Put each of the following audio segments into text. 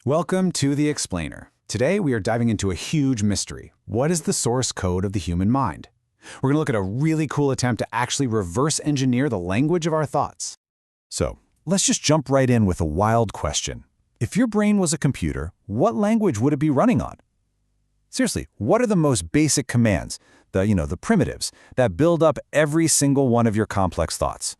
Welcome to The Explainer. Today we are diving into a huge mystery. What is the source code of the human mind? We're going to look at a really cool attempt to actually reverse engineer the language of our thoughts. So, let's just jump right in with a wild question. If your brain was a computer, what language would it be running on? Seriously, what are the most basic commands, the primitives, that build up every single one of your complex thoughts?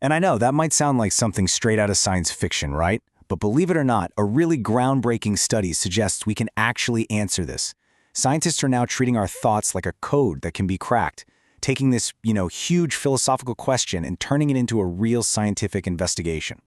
And I know that might sound like something straight out of science fiction, right? But believe it or not, a really groundbreaking study suggests we can actually answer this. Scientists are now treating our thoughts like a code that can be cracked, taking this, huge philosophical question and turning it into a real scientific investigation.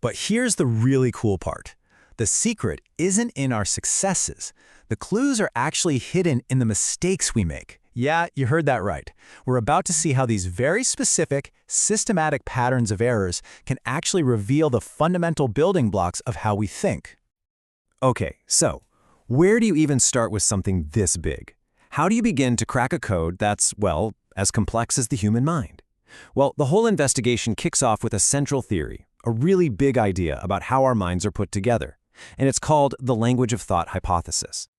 But here's the really cool part. The secret isn't in our successes. The clues are actually hidden in the mistakes we make. Yeah, you heard that right. We're about to see how these very specific, systematic patterns of errors can actually reveal the fundamental building blocks of how we think. Okay, so where do you even start with something this big? How do you begin to crack a code that's, well, as complex as the human mind? Well, the whole investigation kicks off with a central theory, a really big idea about how our minds are put together, and it's called the language of thought hypothesis.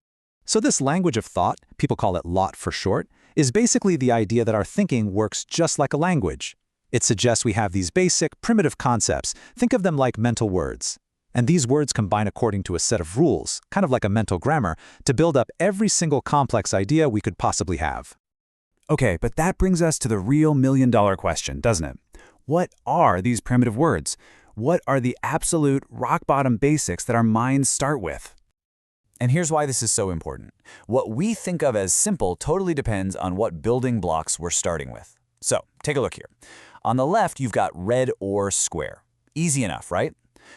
So this language of thought, people call it LOT for short, is basically the idea that our thinking works just like a language. It suggests we have these basic, primitive concepts. Think of them like mental words. And these words combine according to a set of rules, kind of like a mental grammar, to build up every single complex idea we could possibly have. Okay, but that brings us to the real million-dollar question, doesn't it? What are these primitive words? What are the absolute rock-bottom basics that our minds start with? And here's why this is so important. What we think of as simple totally depends on what building blocks we're starting with. So, take a look here. On the left, you've got red or square. Easy enough, right?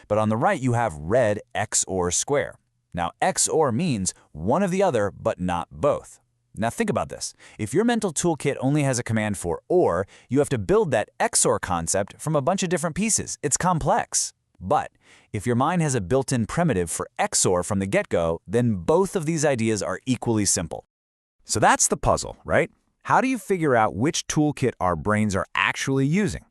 But on the right, you have red XOR square. Now, XOR means one of the other, but not both. Now think about this. If your mental toolkit only has a command for OR, you have to build that XOR concept from a bunch of different pieces. It's complex. But if your mind has a built-in primitive for XOR from the get-go, then both of these ideas are equally simple. So that's the puzzle, right? How do you figure out which toolkit our brains are actually using?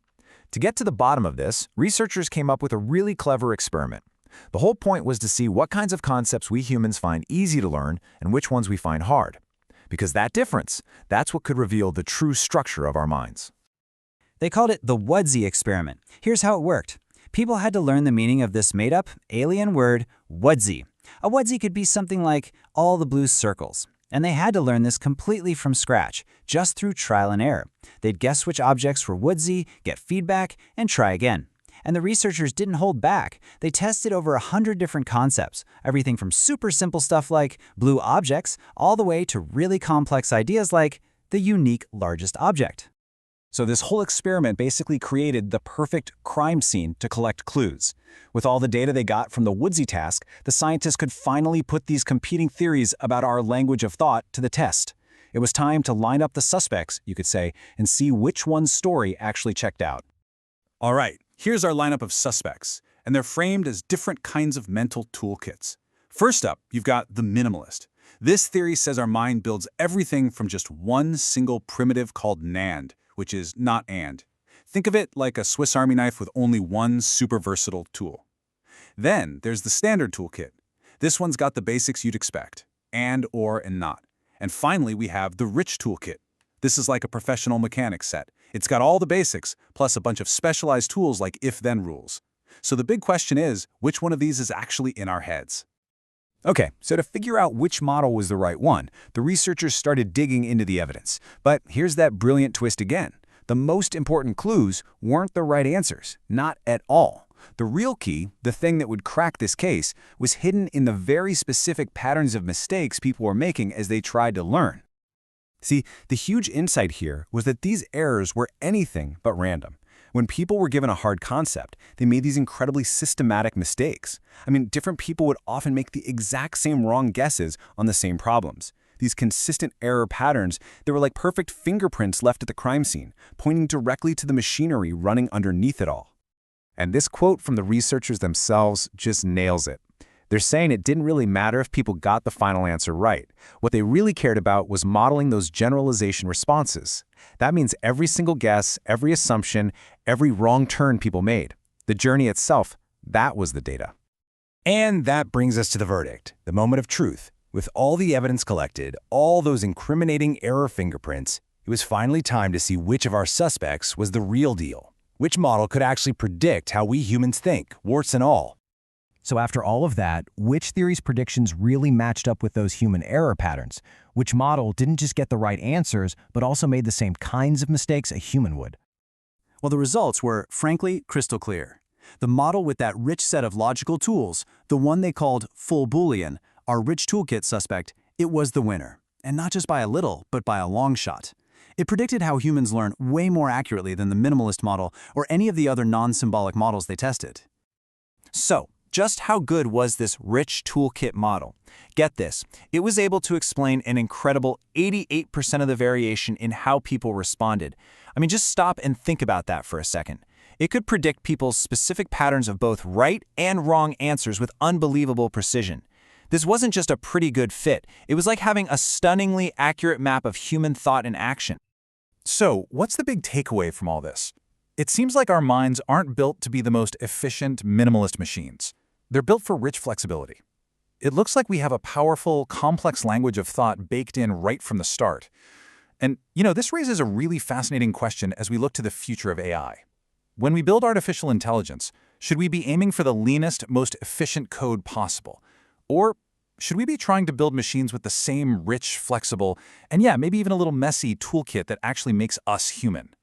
To get to the bottom of this, researchers came up with a really clever experiment. The whole point was to see what kinds of concepts we humans find easy to learn and which ones we find hard. Because that difference, that's what could reveal the true structure of our minds. They called it the Wudzee experiment. Here's how it worked. People had to learn the meaning of this made-up, alien word, Wudzee. A Wudzee could be something like all the blue circles. And they had to learn this completely from scratch, just through trial and error. They'd guess which objects were Wudzee, get feedback, and try again. And the researchers didn't hold back. They tested over 100 different concepts, everything from super simple stuff like blue objects, all the way to really complex ideas like the unique largest object. So this whole experiment basically created the perfect crime scene to collect clues. With all the data they got from the Wudzee task, the scientists could finally put these competing theories about our language of thought to the test. It was time to line up the suspects, you could say, and see which one's story actually checked out. All right, here's our lineup of suspects, and they're framed as different kinds of mental toolkits. First up, you've got the minimalist. This theory says our mind builds everything from just one single primitive called NAND, which is not and. Think of it like a Swiss Army knife with only one super versatile tool. Then there's the standard toolkit. This one's got the basics you'd expect, and, or, and not. And finally, we have the rich toolkit. This is like a professional mechanic set. It's got all the basics, plus a bunch of specialized tools like if-then rules. So the big question is, which one of these is actually in our heads? Okay, so to figure out which model was the right one, the researchers started digging into the evidence. But here's that brilliant twist again. The most important clues weren't the right answers, not at all. The real key, the thing that would crack this case, was hidden in the very specific patterns of mistakes people were making as they tried to learn. See, the huge insight here was that these errors were anything but random. When people were given a hard concept, they made these incredibly systematic mistakes. I mean, different people would often make the exact same wrong guesses on the same problems. These consistent error patterns, they were like perfect fingerprints left at the crime scene, pointing directly to the machinery running underneath it all. And this quote from the researchers themselves just nails it. They're saying it didn't really matter if people got the final answer right. What they really cared about was modeling those generalization responses. That means every single guess, every assumption, every wrong turn people made. The journey itself, that was the data. And that brings us to the verdict, the moment of truth. With all the evidence collected, all those incriminating error fingerprints, it was finally time to see which of our suspects was the real deal. Which model could actually predict how we humans think, warts and all. So after all of that, which theory's predictions really matched up with those human error patterns? Which model didn't just get the right answers, but also made the same kinds of mistakes a human would? Well, the results were, frankly, crystal clear. The model with that rich set of logical tools, the one they called full Boolean, our rich toolkit suspect, it was the winner. And not just by a little, but by a long shot. It predicted how humans learn way more accurately than the minimalist model or any of the other non-symbolic models they tested. So, just how good was this rich toolkit model? Get this, it was able to explain an incredible 88% of the variation in how people responded. I mean, just stop and think about that for a second. It could predict people's specific patterns of both right and wrong answers with unbelievable precision. This wasn't just a pretty good fit, it was like having a stunningly accurate map of human thought in action. So, what's the big takeaway from all this? It seems like our minds aren't built to be the most efficient, minimalist machines. They're built for rich flexibility. It looks like we have a powerful, complex language of thought baked in right from the start. And, this raises a really fascinating question as we look to the future of AI. When we build artificial intelligence, should we be aiming for the leanest, most efficient code possible? Or should we be trying to build machines with the same rich, flexible, and maybe even a little messy toolkit that actually makes us human?